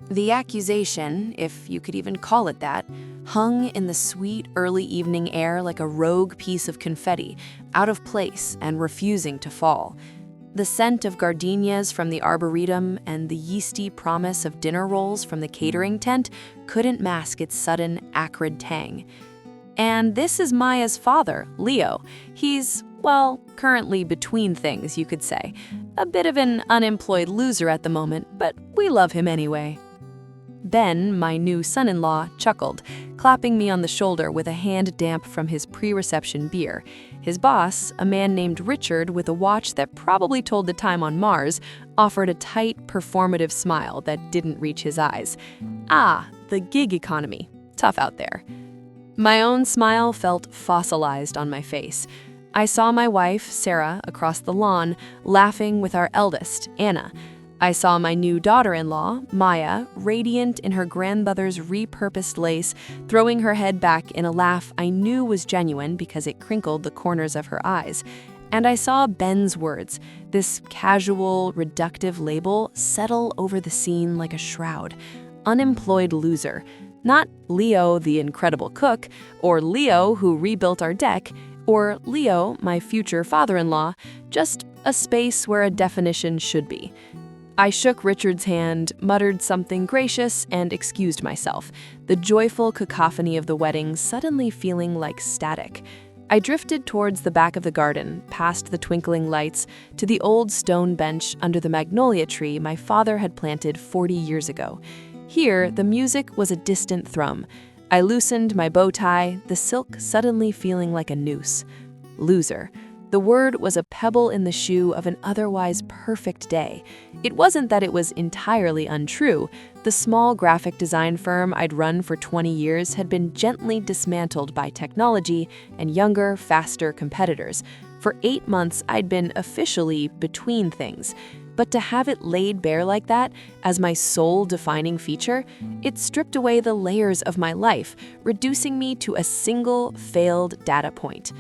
The accusation, if you could even call it that, hung in the sweet early evening air like a rogue piece of confetti, out of place and refusing to fall. The scent of gardenias from the arboretum and the yeasty promise of dinner rolls from the catering tent couldn't mask its sudden, acrid tang. And this is Maya's father, Leo. He's, well, currently between things, you could say. A bit of an unemployed loser at the moment, but we love him anyway. Ben, my new son-in-law, chuckled, clapping me on the shoulder with a hand damp from his pre-reception beer. His boss, a man named Richard with a watch that probably told the time on Mars, offered a tight, performative smile that didn't reach his eyes. Ah, the gig economy. Tough out there. My own smile felt fossilized on my face. I saw my wife, Sarah, across the lawn, laughing with our eldest, Anna. I saw my new daughter-in-law, Maya, radiant in her grandmother's repurposed lace, throwing her head back in a laugh I knew was genuine because it crinkled the corners of her eyes. And I saw Ben's words, this casual, reductive label, settle over the scene like a shroud. Unemployed loser. Not Leo, the incredible cook, or Leo, who rebuilt our deck, or Leo, my future father-in-law, just a space where a definition should be. I shook Richard's hand, muttered something gracious, and excused myself, the joyful cacophony of the wedding suddenly feeling like static. I drifted towards the back of the garden, past the twinkling lights, to the old stone bench under the magnolia tree my father had planted 40 years ago. Here, the music was a distant thrum. I loosened my bow tie, the silk suddenly feeling like a noose. Loser. The word was a pebble in the shoe of an otherwise perfect day. It wasn't that it was entirely untrue. The small graphic design firm I'd run for 20 years had been gently dismantled by technology and younger, faster competitors. For 8 months, I'd been officially between things. But to have it laid bare like that, as my sole defining feature, it stripped away the layers of my life, reducing me to a single failed data point.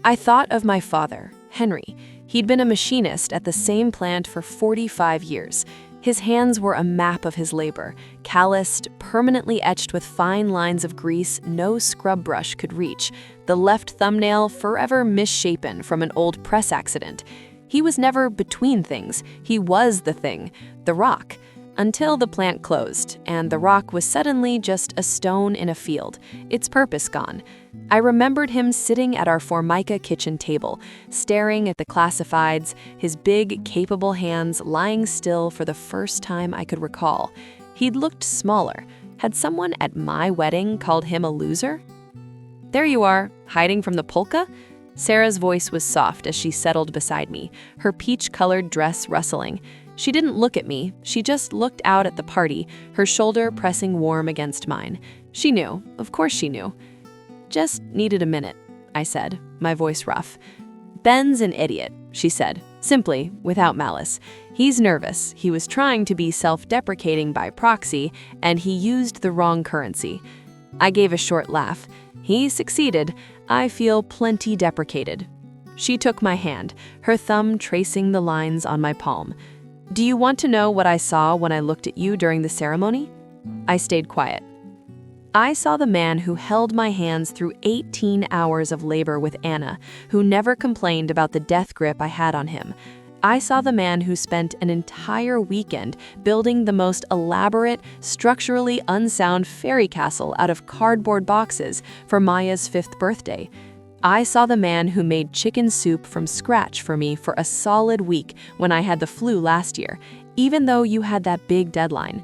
I thought of my father, Henry. He'd been a machinist at the same plant for 45 years. His hands were a map of his labor, calloused, permanently etched with fine lines of grease no scrub brush could reach, the left thumbnail forever misshapen from an old press accident. He was never between things. He was the thing, the rock, until the plant closed, and the rock was suddenly just a stone in a field, its purpose gone. I remembered him sitting at our Formica kitchen table, staring at the classifieds, his big, capable hands lying still for the first time I could recall. He'd looked smaller. Had someone at my wedding called him a loser? There you are, hiding from the polka? Sarah's voice was soft as she settled beside me, her peach-colored dress rustling. She didn't look at me, she just looked out at the party, her shoulder pressing warm against mine. She knew, of course she knew. Just needed a minute, I said, my voice rough. Ben's an idiot, she said, simply, without malice. He's nervous, he was trying to be self-deprecating by proxy, and he used the wrong currency. I gave a short laugh. He succeeded. I feel plenty deprecated. She took my hand, her thumb tracing the lines on my palm. Do you want to know what I saw when I looked at you during the ceremony? I stayed quiet. I saw the man who held my hands through 18 hours of labor with Anna, who never complained about the death grip I had on him. I saw the man who spent an entire weekend building the most elaborate, structurally unsound fairy castle out of cardboard boxes for Maya's 5th birthday. I saw the man who made chicken soup from scratch for me for a solid week when I had the flu last year, even though you had that big deadline.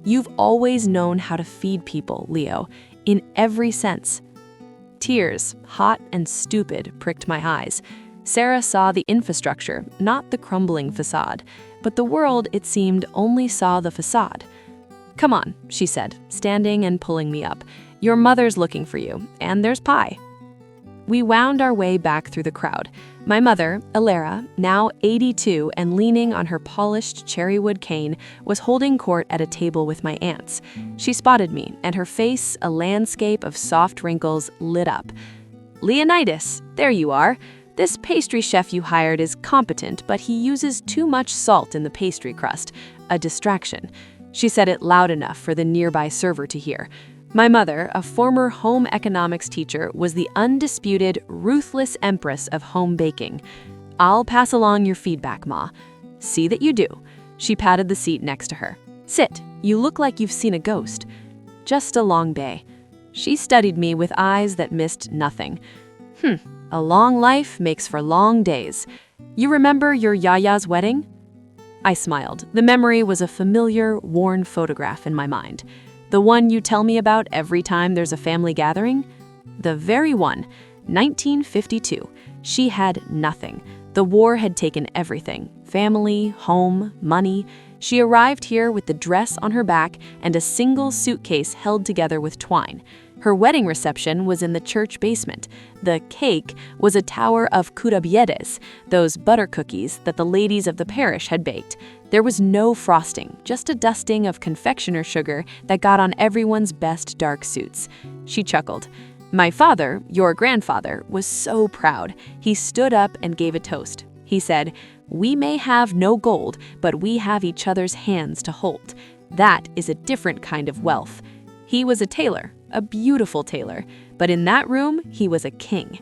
You've always known how to feed people, Leo, in every sense. Tears, hot and stupid, pricked my eyes. Sarah saw the infrastructure, not the crumbling facade, but the world, it seemed, only saw the facade. Come on, she said, standing and pulling me up. Your mother's looking for you, and there's pie. We wound our way back through the crowd. My mother, Alara, now 82 and leaning on her polished cherrywood cane, was holding court at a table with my aunts. She spotted me, and her face, a landscape of soft wrinkles, lit up. Leonidas, there you are. This pastry chef you hired is competent, but he uses too much salt in the pastry crust. A distraction. She said it loud enough for the nearby server to hear. My mother, a former home economics teacher, was the undisputed, ruthless empress of home baking. I'll pass along your feedback, Ma. See that you do. She patted the seat next to her. Sit. You look like you've seen a ghost. Just a long day. She studied me with eyes that missed nothing. A long life makes for long days. You remember your Yaya's wedding? I smiled. The memory was a familiar, worn photograph in my mind. The one you tell me about every time there's a family gathering? The very one. 1952. She had nothing. The war had taken everything. Family, home, money. She arrived here with the dress on her back and a single suitcase held together with twine. Her wedding reception was in the church basement. The cake was a tower of curabieres, those butter cookies that the ladies of the parish had baked. There was no frosting, just a dusting of confectioner sugar that got on everyone's best dark suits. She chuckled. My father, your grandfather, was so proud. He stood up and gave a toast. He said, "We may have no gold, but we have each other's hands to hold. That is a different kind of wealth." He was a tailor, a beautiful tailor, but in that room, he was a king.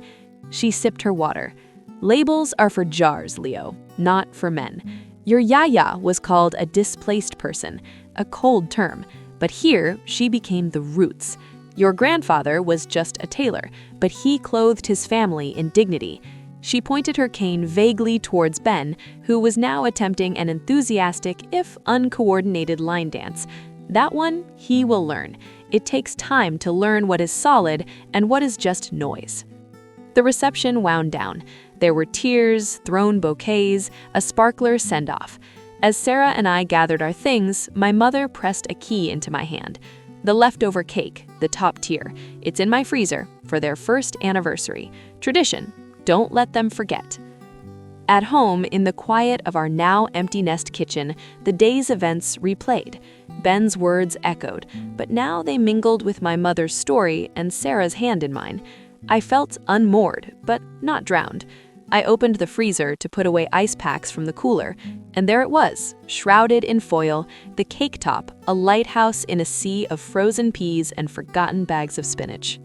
She sipped her water. Labels are for jars, Leo, not for men. Your Yaya was called a displaced person, a cold term, but here she became the roots. Your grandfather was just a tailor, but he clothed his family in dignity. She pointed her cane vaguely towards Ben, who was now attempting an enthusiastic, if uncoordinated, line dance. That one, he will learn. It takes time to learn what is solid and what is just noise. The reception wound down. There were tears, thrown bouquets, a sparkler send-off. As Sarah and I gathered our things, my mother pressed a key into my hand. The leftover cake, the top tier. It's in my freezer for their first anniversary. Tradition. Don't let them forget. At home, in the quiet of our now empty nest kitchen, the day's events replayed. Ben's words echoed, but now they mingled with my mother's story and Sarah's hand in mine. I felt unmoored, but not drowned. I opened the freezer to put away ice packs from the cooler, and there it was, shrouded in foil, the cake top, a lighthouse in a sea of frozen peas and forgotten bags of spinach.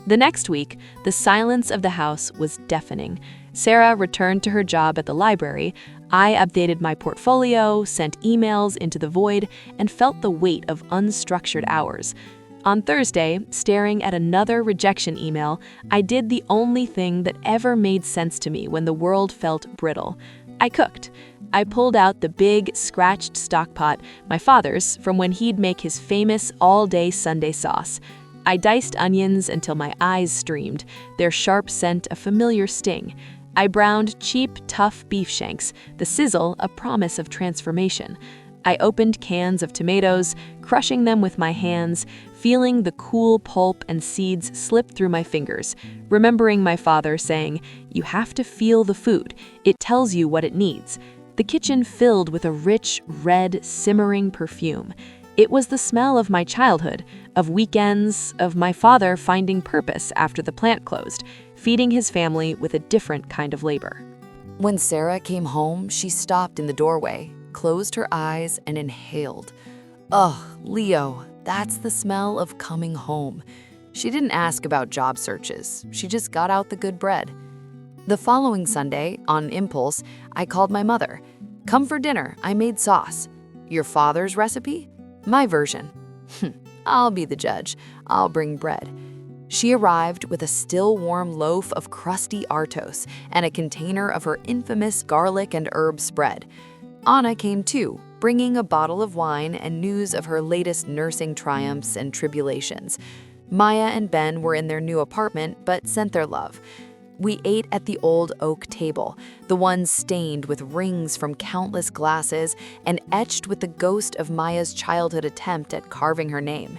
The next week, the silence of the house was deafening. Sarah returned to her job at the library. I updated my portfolio, sent emails into the void, and felt the weight of unstructured hours. On Thursday, staring at another rejection email, I did the only thing that ever made sense to me when the world felt brittle. I cooked. I pulled out the big, scratched stockpot, my father's, from when he'd make his famous all-day Sunday sauce. I diced onions until my eyes streamed, their sharp scent a familiar sting. I browned cheap, tough beef shanks, the sizzle a promise of transformation. I opened cans of tomatoes, crushing them with my hands, feeling the cool pulp and seeds slip through my fingers, remembering my father saying, "You have to feel the food. It tells you what it needs." The kitchen filled with a rich, red, simmering perfume. It was the smell of my childhood, of weekends, of my father finding purpose after the plant closed, feeding his family with a different kind of labor. When Sarah came home, she stopped in the doorway, closed her eyes, and inhaled. Ugh, Leo, that's the smell of coming home. She didn't ask about job searches. She just got out the good bread. The following Sunday, on impulse, I called my mother. "Come for dinner, I made sauce." "Your father's recipe?" "My version." "I'll be the judge. I'll bring bread." She arrived with a still warm loaf of crusty Artos and a container of her infamous garlic and herb spread. Anna came too, bringing a bottle of wine and news of her latest nursing triumphs and tribulations. Maya and Ben were in their new apartment, but sent their love. We ate at the old oak table, the one stained with rings from countless glasses and etched with the ghost of Maya's childhood attempt at carving her name.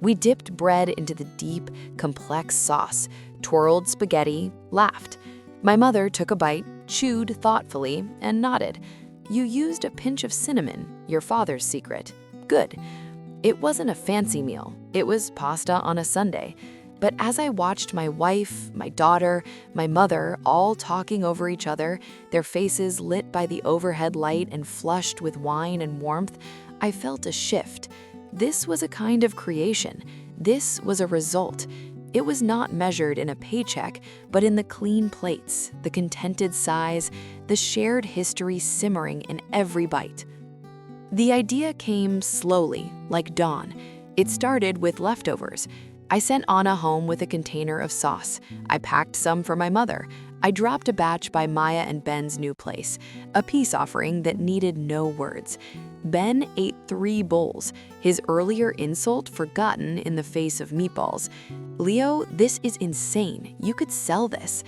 We dipped bread into the deep, complex sauce, twirled spaghetti, laughed. My mother took a bite, chewed thoughtfully, and nodded. "You used a pinch of cinnamon, your father's secret. Good." It wasn't a fancy meal. It was pasta on a Sunday. But as I watched my wife, my daughter, my mother all talking over each other, their faces lit by the overhead light and flushed with wine and warmth, I felt a shift. This was a kind of creation. This was a result. It was not measured in a paycheck, but in the clean plates, the contented sighs, the shared history simmering in every bite. The idea came slowly, like dawn. It started with leftovers. I sent Anna home with a container of sauce. I packed some for my mother. I dropped a batch by Maya and Ben's new place, a peace offering that needed no words. Ben ate 3 bowls, his earlier insult forgotten in the face of meatballs. "Leo, this is insane. You could sell this."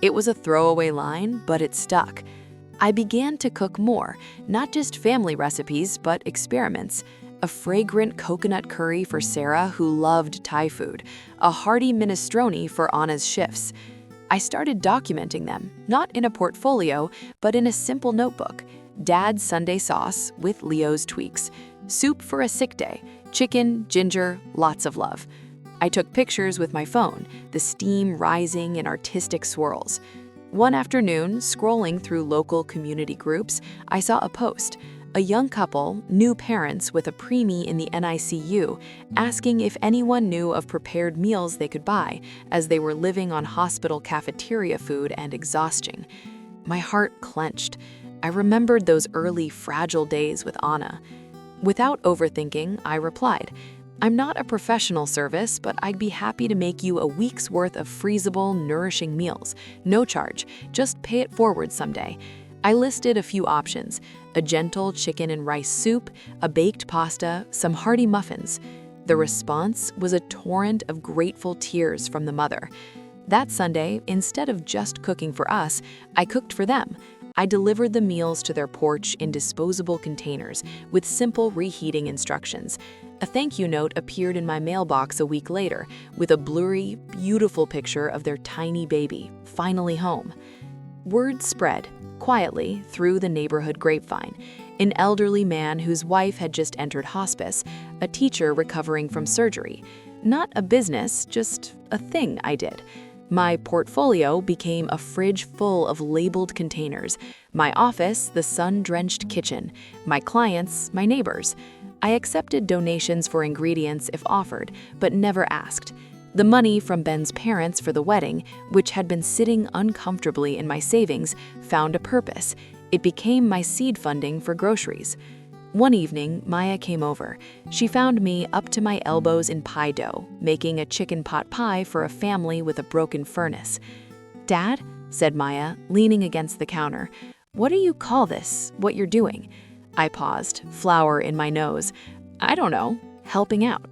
It was a throwaway line, but it stuck. I began to cook more, not just family recipes, but experiments. A fragrant coconut curry for Sarah, who loved Thai food, a hearty minestrone for Anna's shifts. I started documenting them, not in a portfolio, but in a simple notebook. Dad's Sunday sauce with Leo's tweaks, soup for a sick day, chicken, ginger, lots of love. I took pictures with my phone, the steam rising in artistic swirls. One afternoon, scrolling through local community groups, I saw a post. A young couple, new parents with a preemie in the NICU, asking if anyone knew of prepared meals they could buy, as they were living on hospital cafeteria food and exhaustion. My heart clenched. I remembered those early, fragile days with Anna. Without overthinking, I replied, "I'm not a professional service, but I'd be happy to make you a week's worth of freezable, nourishing meals. No charge, just pay it forward someday." I listed a few options: a gentle chicken and rice soup, a baked pasta, some hearty muffins. The response was a torrent of grateful tears from the mother. That Sunday, instead of just cooking for us, I cooked for them. I delivered the meals to their porch in disposable containers with simple reheating instructions. A thank you note appeared in my mailbox a week later with a blurry, beautiful picture of their tiny baby, finally home. Word spread, quietly, through the neighborhood grapevine. An elderly man whose wife had just entered hospice, a teacher recovering from surgery. Not a business, just a thing I did. My portfolio became a fridge full of labeled containers. My office, the sun-drenched kitchen. My clients, my neighbors. I accepted donations for ingredients if offered, but never asked. The money from Ben's parents for the wedding, which had been sitting uncomfortably in my savings, found a purpose. It became my seed funding for groceries. One evening, Maya came over. She found me up to my elbows in pie dough, making a chicken pot pie for a family with a broken furnace. "Dad," said Maya, leaning against the counter, "what do you call this, what you're doing?" I paused, flour in my nose. "I don't know, helping out."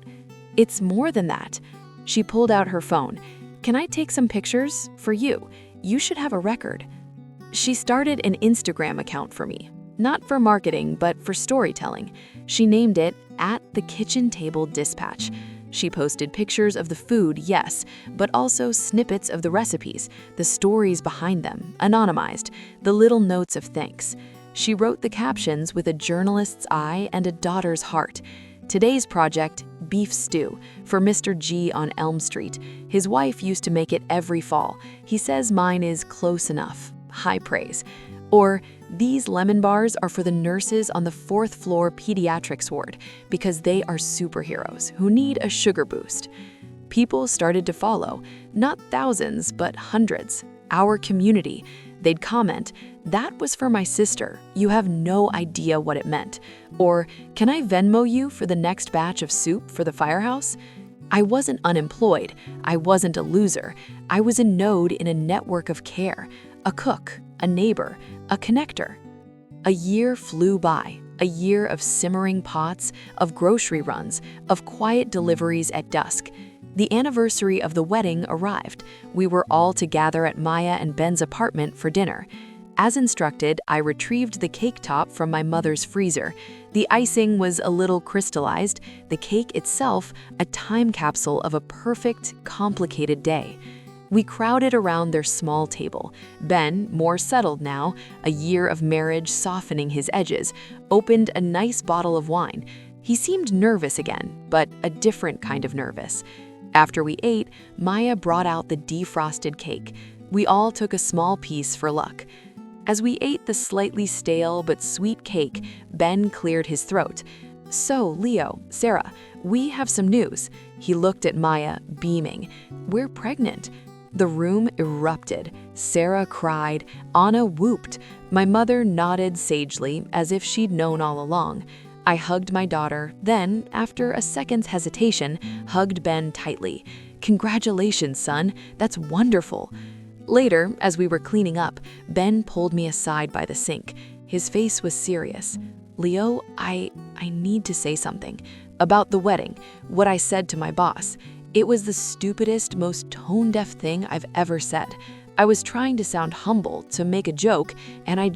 "It's more than that." She pulled out her phone. "Can I take some pictures? For you. You should have a record." She started an Instagram account for me. Not for marketing, but for storytelling. She named it @The Kitchen Table Dispatch. She posted pictures of the food, yes, but also snippets of the recipes, the stories behind them, anonymized, the little notes of thanks. She wrote the captions with a journalist's eye and a daughter's heart. Today's project, beef stew, for Mr. G on Elm Street. His wife used to make it every fall. He says mine is close enough. High praise. Or, these lemon bars are for the nurses on the 4th floor pediatrics ward because they are superheroes who need a sugar boost. People started to follow, not thousands, but hundreds. Our community. They'd comment, "That was for my sister. You have no idea what it meant." Or, "Can I Venmo you for the next batch of soup for the firehouse?" I wasn't unemployed. I wasn't a loser. I was a node in a network of care, a cook, a neighbor, a connector. A year flew by, a year of simmering pots, of grocery runs, of quiet deliveries at dusk. The anniversary of the wedding arrived. We were all to gather at Maya and Ben's apartment for dinner. As instructed, I retrieved the cake top from my mother's freezer. The icing was a little crystallized, the cake itself a time capsule of a perfect, complicated day. We crowded around their small table. Ben, more settled now, a year of marriage softening his edges, opened a nice bottle of wine. He seemed nervous again, but a different kind of nervous. After we ate, Maya brought out the defrosted cake. We all took a small piece for luck. As we ate the slightly stale but sweet cake, Ben cleared his throat. So, Leo, Sarah, we have some news. He looked at Maya, beaming. We're pregnant. The room erupted. Sarah cried. Anna whooped. My mother nodded sagely, as if she'd known all along. I hugged my daughter, then, after a second's hesitation, hugged Ben tightly. Congratulations, son. That's wonderful. Later, as we were cleaning up, Ben pulled me aside by the sink. His face was serious. Leo, I need to say something. About the wedding, what I said to my boss. It was the stupidest, most tone-deaf thing I've ever said. I was trying to sound humble, to make a joke, and I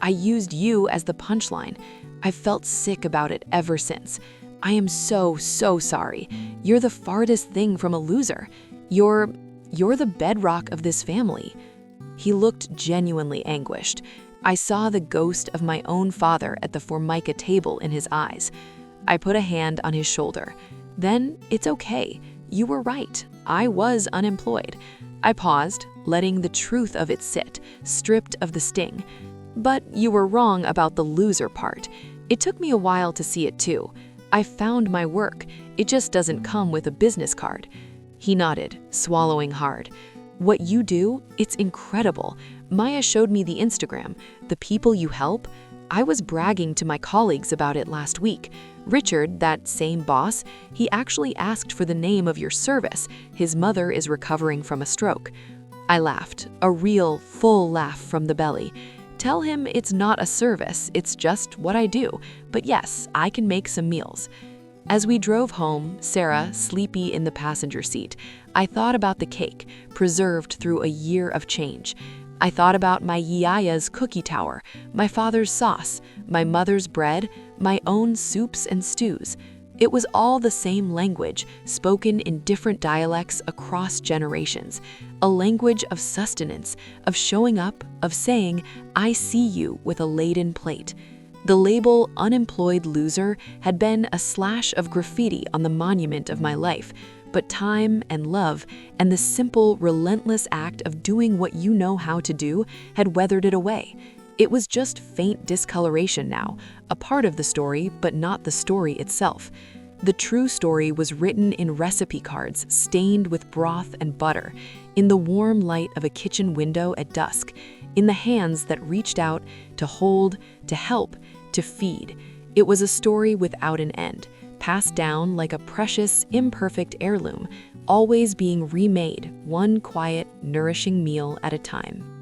used you as the punchline. I've felt sick about it ever since. I am so sorry. You're the farthest thing from a loser. You're the bedrock of this family. He looked genuinely anguished. I saw the ghost of my own father at the Formica table in his eyes. I put a hand on his shoulder. Then, it's okay. You were right. I was unemployed. I paused, letting the truth of it sit, stripped of the sting. But you were wrong about the loser part. It took me a while to see it too. I found my work. It just doesn't come with a business card. He nodded, swallowing hard. What you do, it's incredible. Maya showed me the Instagram, the people you help. I was bragging to my colleagues about it last week. Richard, that same boss, he actually asked for the name of your service. His mother is recovering from a stroke. I laughed, a real, full laugh from the belly. Tell him it's not a service, it's just what I do. But yes, I can make some meals. As we drove home, Sarah, sleepy in the passenger seat, I thought about the cake, preserved through a year of change. I thought about my yaya's cookie tower, my father's sauce, my mother's bread, my own soups and stews. It was all the same language, spoken in different dialects across generations. A language of sustenance, of showing up, of saying, I see you with a laden plate. The label unemployed loser had been a slash of graffiti on the monument of my life, but time and love and the simple, relentless act of doing what you know how to do had weathered it away. It was just faint discoloration now, a part of the story, but not the story itself. The true story was written in recipe cards stained with broth and butter, in the warm light of a kitchen window at dusk, in the hands that reached out to hold, to help, to feed. It was a story without an end, passed down like a precious, imperfect heirloom, always being remade, one quiet, nourishing meal at a time.